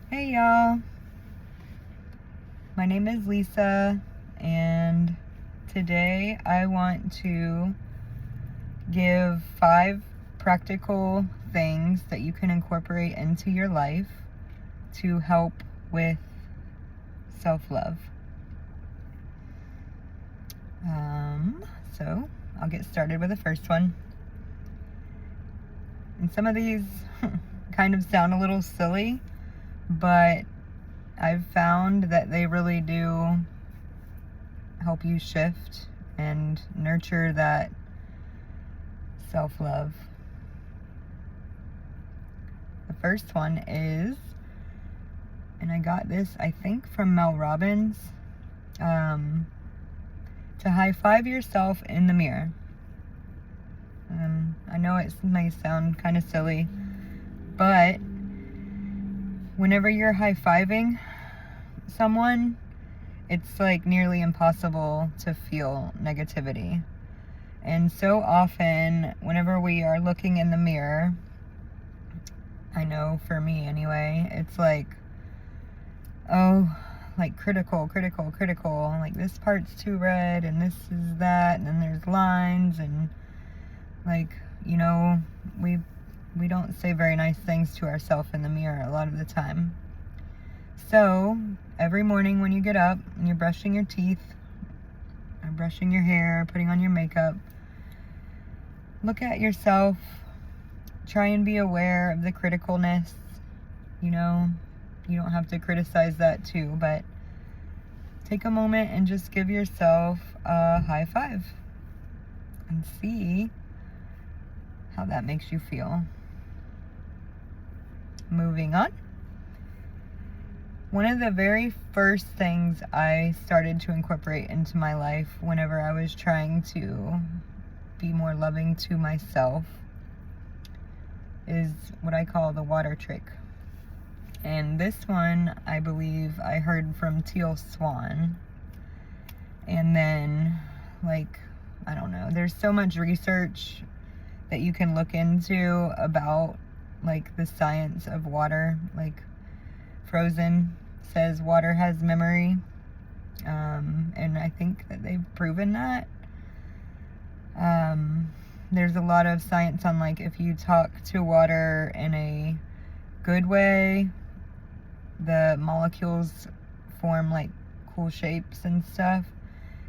Hey y'all, my name is Lisa, and today I want to give 5 practical things that you can incorporate into your life to help with self-love. So I'll get started with the first one. And some of these kind of sound a little silly, but I've found that they really do help you shift and nurture that self-love. The first one is, and I got this, I think, from Mel Robbins, to high-five yourself in the mirror. I know it may sound kind of silly, but whenever you're high-fiving someone, it's like nearly impossible to feel negativity. And so often, whenever we are looking in the mirror, I know for me anyway, it's like, oh, like critical, like this part's too red and this is that, and then there's lines, and like, you know, we don't say very nice things to ourselves in the mirror a lot of the time. So every morning when you get up and you're brushing your teeth or brushing your hair, putting on your makeup, look at yourself, try and be aware of the criticalness. You know, you don't have to criticize that too, but take a moment and just give yourself a high five and see how that makes you feel. Moving on. One of the very first things I started to incorporate into my life whenever I was trying to be more loving to myself is what I call the water trick. And this one, I believe I heard from Teal Swan. And then, like, I don't know, there's so much research that you can look into about, like, the science of water. Like, Frozen says water has memory. And I think that they've proven that. There's a lot of science on, like, if you talk to water in a good way, the molecules form like cool shapes and stuff.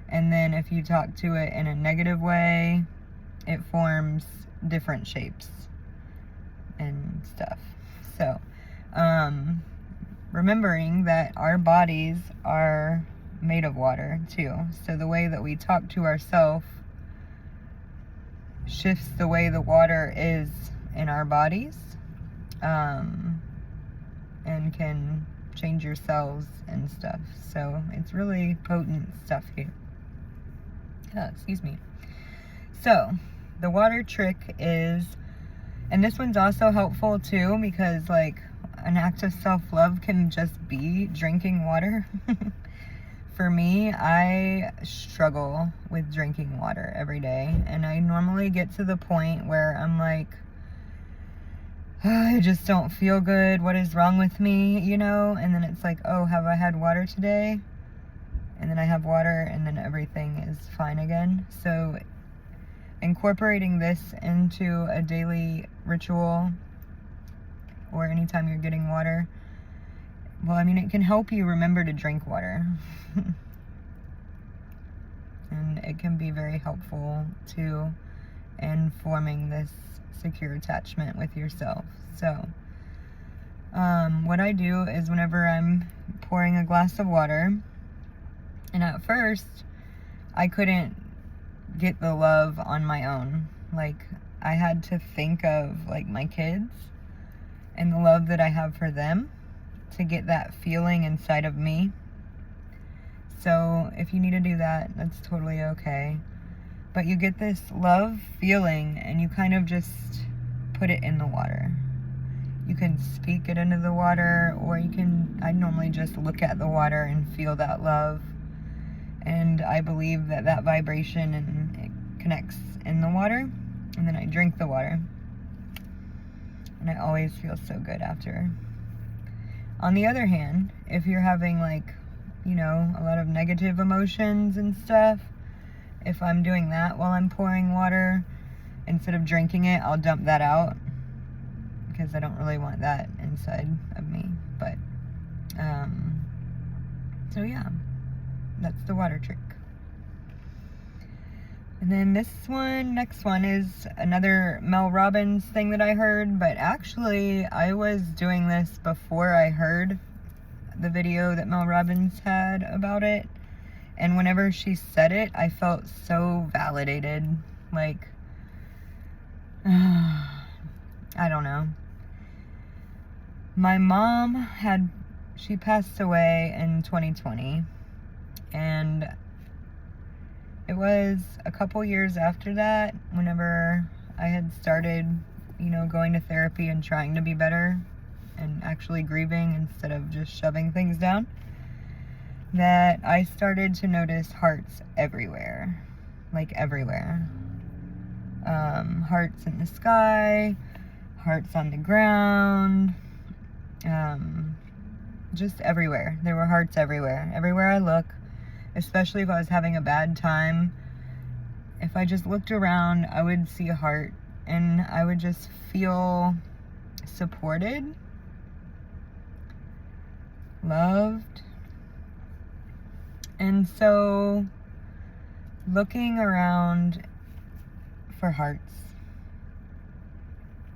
And then if you talk to it in a negative way, it forms different shapes and stuff. So, remembering that our bodies are made of water too. So the way that we talk to ourselves shifts the way the water is in our bodies, and can change your cells and stuff. So it's really potent stuff here. Excuse me. So the water trick is, and this one's also helpful too, because like an act of self-love can just be drinking water. For me, I struggle with drinking water every day, and I normally get to the point where I'm like, I just don't feel good. What is wrong with me, you know? And then it's like, oh, have I had water today? And then I have water, and then everything is fine again. So incorporating this into a daily ritual, or anytime you're getting water, well, I mean, it can help you remember to drink water. And it can be very helpful too in forming this secure attachment with yourself. So what I do is whenever I'm pouring a glass of water, and at first I couldn't get the love on my own. Like, I had to think of like my kids and the love that I have for them to get that feeling inside of me. So if you need to do that, that's totally okay. But you get this love feeling and you kind of just put it in the water. You can speak it into the water, or I normally just look at the water and feel that love. And I believe that that vibration, and it connects in the water, and then I drink the water. And I always feel so good after. On the other hand, if you're having like, you know, a lot of negative emotions and stuff, if I'm doing that while I'm pouring water, instead of drinking it, I'll dump that out because I don't really want that inside of me. But, so yeah, that's the water trick. And then next one is another Mel Robbins thing that I heard, but actually I was doing this before I heard the video that Mel Robbins had about it. And whenever she said it, I felt so validated. Like, I don't know. My mom she passed away in 2020. And it was a couple years after that, whenever I had started, you know, going to therapy and trying to be better and actually grieving instead of just shoving things down, that I started to notice hearts everywhere. Like everywhere. Hearts in the sky, hearts on the ground, just everywhere. There were hearts everywhere. Everywhere I look, especially if I was having a bad time, if I just looked around, I would see a heart and I would just feel supported, loved. And so looking around for hearts.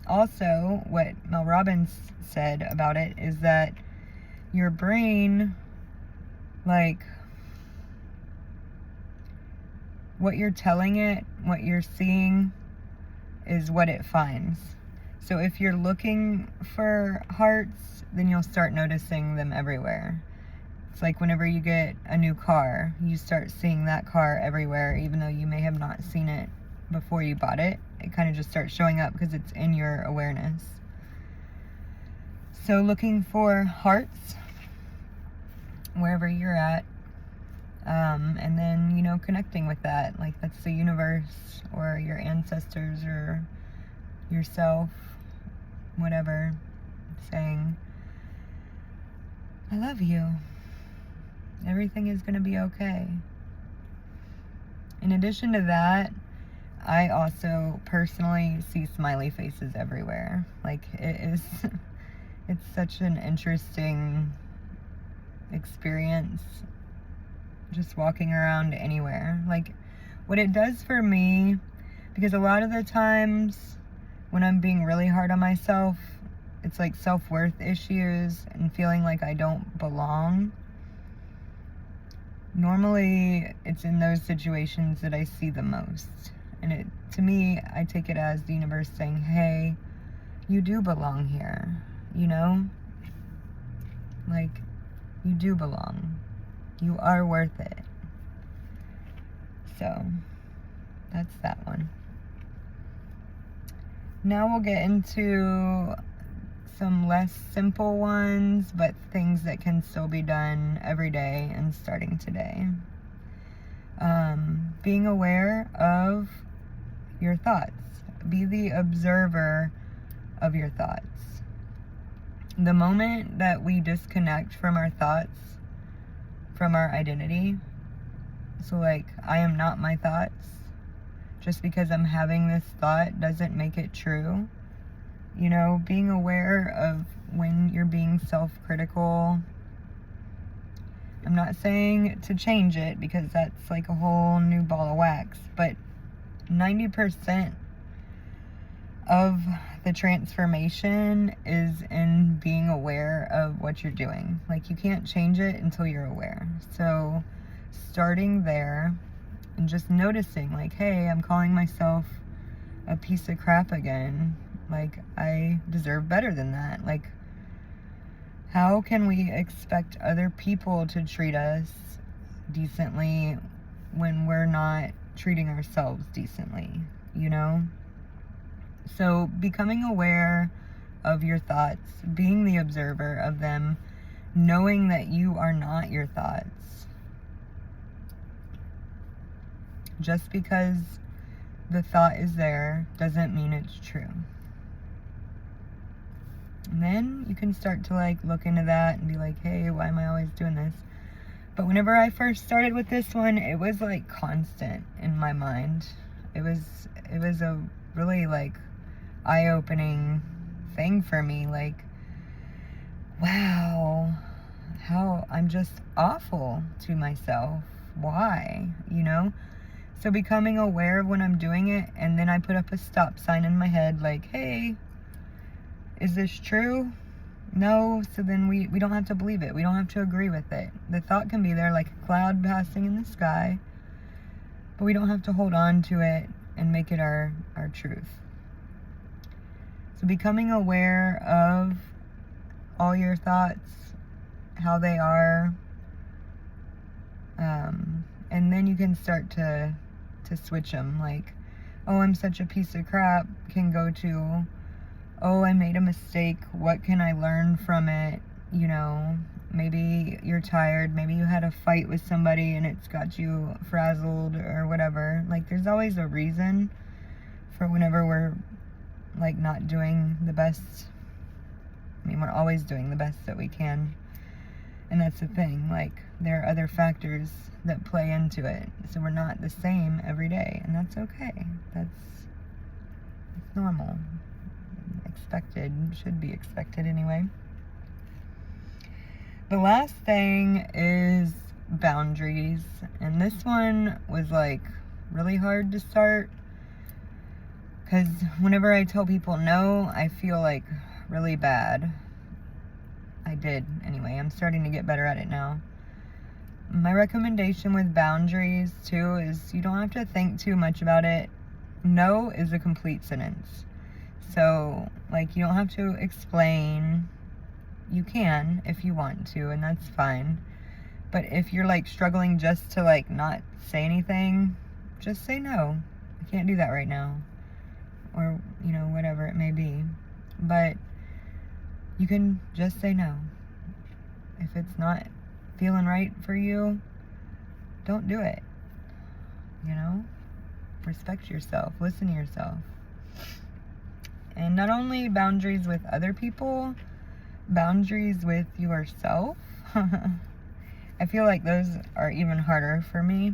Also, what Mel Robbins said about it is that your brain, like, what you're telling it, what you're seeing, is what it finds. So if you're looking for hearts, then you'll start noticing them everywhere. It's like whenever you get a new car, you start seeing that car everywhere, even though you may have not seen it before you bought it. It kind of just starts showing up because it's in your awareness. So looking for hearts wherever you're at, and then, you know, connecting with that, like that's the universe or your ancestors or yourself, whatever, saying, I love you. Everything is going to be okay. In addition to that, I also personally see smiley faces everywhere. Like, it's such an interesting experience just walking around anywhere. Like, what it does for me, because a lot of the times when I'm being really hard on myself, it's like self-worth issues and feeling like I don't belong. Normally, it's in those situations that I see the most. And to me, I take it as the universe saying, hey, you do belong here, you know? Like, you do belong. You are worth it. So, that's that one. Now we'll get into some less simple ones, but things that can still be done every day and starting today. Being aware of your thoughts. Be the observer of your thoughts. The moment that we disconnect from our thoughts, from our identity, so like, I am not my thoughts, just because I'm having this thought doesn't make it true. You know, being aware of when you're being self-critical. I'm not saying to change it because that's like a whole new ball of wax, but 90% of the transformation is in being aware of what you're doing. Like, you can't change it until you're aware. So starting there and just noticing, like, hey, I'm calling myself a piece of crap again. Like, I deserve better than that. Like, how can we expect other people to treat us decently when we're not treating ourselves decently, you know? So becoming aware of your thoughts, being the observer of them, knowing that you are not your thoughts. Just because the thought is there doesn't mean it's true. And then you can start to like look into that and be like, hey, why am I always doing this? But whenever I first started with this one, it was like constant in my mind. It was a really like eye-opening thing for me. Like, wow, how I'm just awful to myself. Why? You know? So becoming aware of when I'm doing it, and then I put up a stop sign in my head like, hey, is this true? No, so then we don't have to believe it. We don't have to agree with it. The thought can be there like a cloud passing in the sky, but we don't have to hold on to it and make it our truth. So becoming aware of all your thoughts, how they are, and then you can start to switch them. Like, oh, I'm such a piece of crap, can go to, oh, I made a mistake, what can I learn from it? You know, maybe you're tired, maybe you had a fight with somebody and it's got you frazzled or whatever. Like, there's always a reason for whenever we're like not doing the best. I mean, we're always doing the best that we can. And that's the thing, like, there are other factors that play into it. So we're not the same every day, and that's okay. That's normal. Expected, should be expected anyway. The last thing is boundaries. And this one was like really hard to start, because whenever I tell people no, I feel like really bad. I did anyway. I'm starting to get better at it now. My recommendation with boundaries too is you don't have to think too much about it. No is a complete sentence. So like, you don't have to explain. You can if you want to, and that's fine. But if you're like struggling just to like not say anything, just say no. I can't do that right now. Or, you know, whatever it may be. But you can just say no. If it's not feeling right for you, don't do it. You know? Respect yourself. Listen to yourself. And not only boundaries with other people, boundaries with yourself. I feel like those are even harder for me.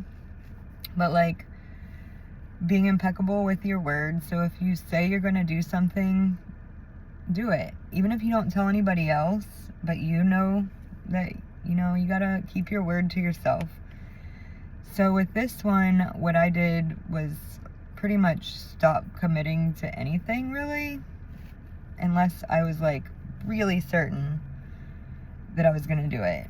But like, being impeccable with your words. So if you say you're going to do something, do it. Even if you don't tell anybody else, but you know that, you know, you gotta keep your word to yourself. So with this one, what I did was pretty much stop committing to anything really, unless I was like really certain that I was gonna do it.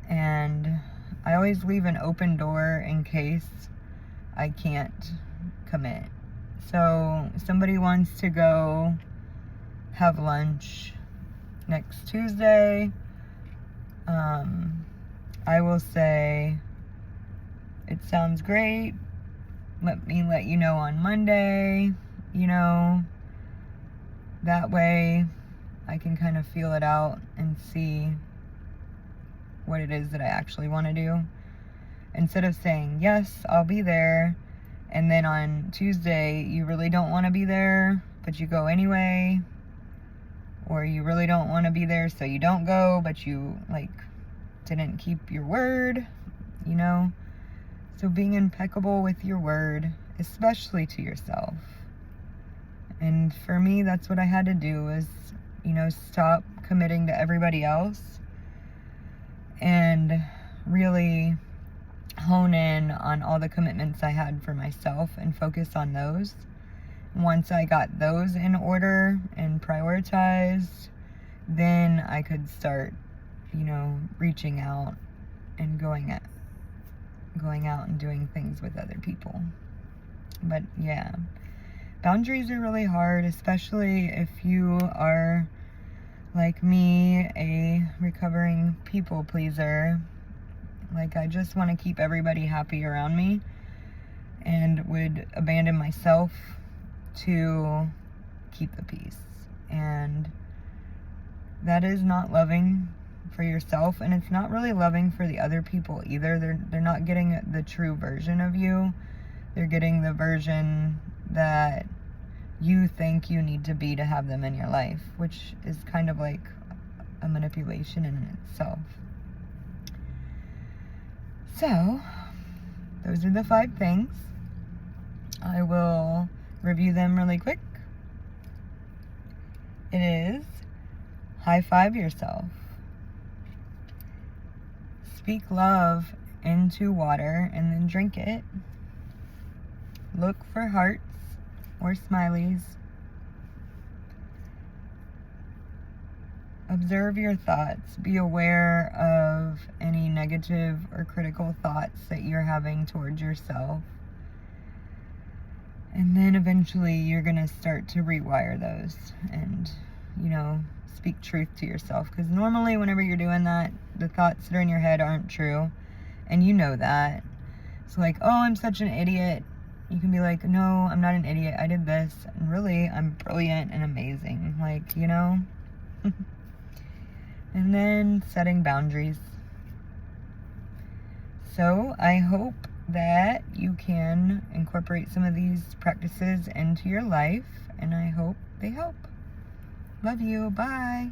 And I always leave an open door in case I can't commit. So if somebody wants to go have lunch next Tuesday, I will say, it sounds great, let me let you know on Monday, you know, that way I can kind of feel it out and see what it is that I actually want to do, instead of saying, yes, I'll be there, and then on Tuesday you really don't want to be there, but you go anyway. Or you really don't want to be there, so you don't go, but you, like, didn't keep your word, you know? So being impeccable with your word, especially to yourself. And for me, that's what I had to do, is, you know, stop committing to everybody else and really hone in on all the commitments I had for myself and focus on those. Once I got those in order and prioritized, then I could start, you know, reaching out and going out and doing things with other people. But yeah, boundaries are really hard, especially if you are, like me, a recovering people pleaser. Like, I just want to keep everybody happy around me and would abandon myself to keep the peace. And that is not loving for yourself, and it's not really loving for the other people either. They're not getting the true version of you. They're getting the version that you think you need to be to have them in your life, which is kind of like a manipulation in itself. So, those are the 5 things. I will review them really quick. It is: high five yourself. Speak love into water and then drink it. Look for hearts or smileys. Observe your thoughts. Be aware of any negative or critical thoughts that you're having towards yourself. And then eventually you're going to start to rewire those and, speak truth to yourself. Because normally whenever you're doing that, the thoughts that are in your head aren't true. And you know that. So like, oh, I'm such an idiot. You can be like, no, I'm not an idiot. I did this. And really, I'm brilliant and amazing. Like, And then setting boundaries. So I hope that you can incorporate some of these practices into your life, and I hope they help. Love you. Bye.